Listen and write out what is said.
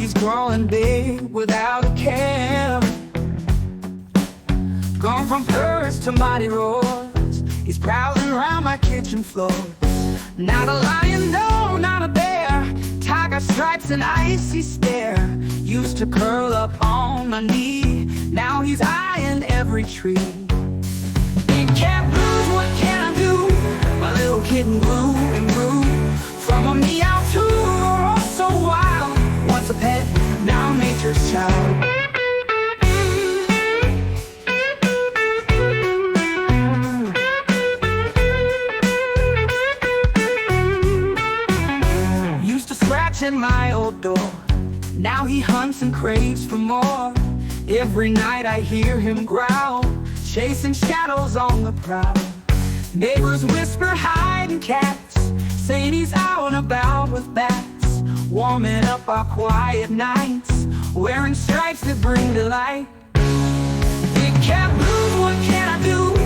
he's growing big without a care. Gone from purrs to mighty roars, he's prowling around my kitchen floor. Not a lion, no, not a bear. Tiger stripes and icy stare. Used to curl up on my knee, now he's eyeing every tree. Big cat blues, what can I do? My little kitten grew and grew, from a meow to a oh so wild. Once a pet, now nature's child. Used to scratch at my old door, now he hunts and craves for more. Every night I hear him growl, chasing shadows on the prowl. Neighbors whisper hiding cats, saying he's out and about with bats. Warming up our quiet nights, wearing stripes that bring delight. Big cat blues, what can I do?